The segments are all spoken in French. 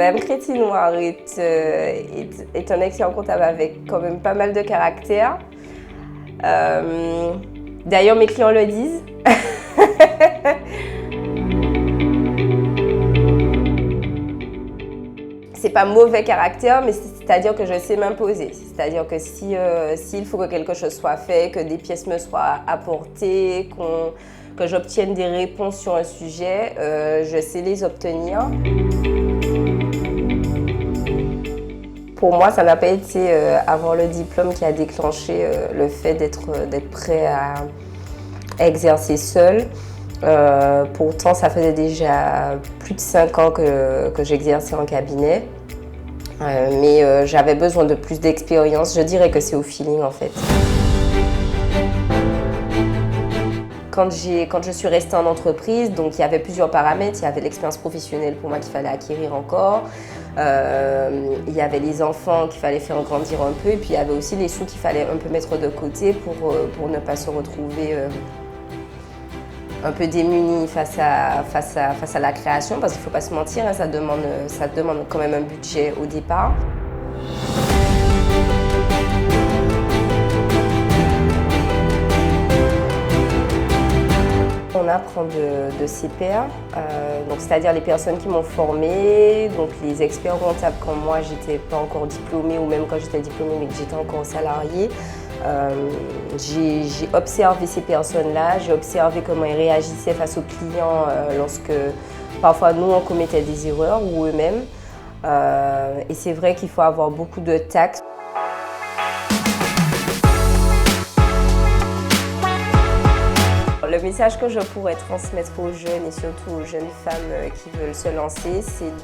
Mme Crétinoir est un excellent comptable avec quand même pas mal de caractère. D'ailleurs, mes clients le disent. C'est pas mauvais caractère, mais c'est-à-dire que je sais m'imposer. C'est-à-dire que s'il faut que quelque chose soit fait, que des pièces me soient apportées, que j'obtienne des réponses sur un sujet, je sais les obtenir. Pour moi, ça n'a pas été avoir le diplôme qui a déclenché le fait d'être prêt à exercer seul. Pourtant, ça faisait déjà plus de 5 ans que j'exerçais en cabinet. Mais j'avais besoin de plus d'expérience. Je dirais que c'est au feeling en fait. Quand je suis restée en entreprise, donc il y avait plusieurs paramètres. Il y avait l'expérience professionnelle pour moi qu'il fallait acquérir encore. Il y avait les enfants qu'il fallait faire grandir un peu. Et puis il y avait aussi les sous qu'il fallait un peu mettre de côté pour ne pas se retrouver un peu démunis face à la création. Parce qu'il ne faut pas se mentir, hein, ça demande quand même un budget au départ. On apprend de ses pairs, c'est-à-dire les personnes qui m'ont formée, donc les experts comptables quand moi j'étais pas encore diplômée ou même quand j'étais diplômée mais que j'étais encore salariée. J'ai observé ces personnes-là, j'ai observé comment ils réagissaient face aux clients lorsque parfois nous on commettait des erreurs ou eux-mêmes. Et c'est vrai qu'il faut avoir beaucoup de tact. Le message que je pourrais transmettre aux jeunes et surtout aux jeunes femmes qui veulent se lancer, c'est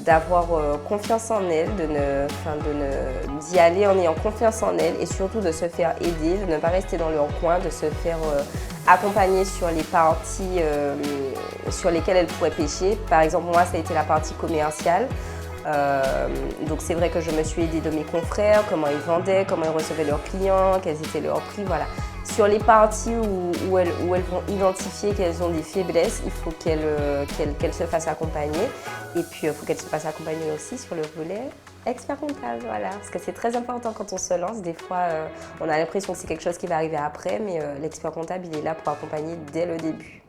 d'avoir confiance en elles, d'y aller en ayant confiance en elles et surtout de se faire aider, de ne pas rester dans leur coin, de se faire accompagner sur les parties sur lesquelles elles pourraient pêcher. Par exemple, moi, ça a été la partie commerciale. Donc c'est vrai que je me suis aidée de mes confrères, comment ils vendaient, comment ils recevaient leurs clients, quels étaient leurs prix, voilà. Sur les parties où elles vont identifier qu'elles ont des faiblesses, il faut qu'elles se fassent accompagner. Et puis il faut qu'elles se fassent accompagner aussi sur le volet expert comptable, voilà. Parce que c'est très important quand on se lance. Des fois, on a l'impression que c'est quelque chose qui va arriver après, mais l'expert comptable, il est là pour accompagner dès le début.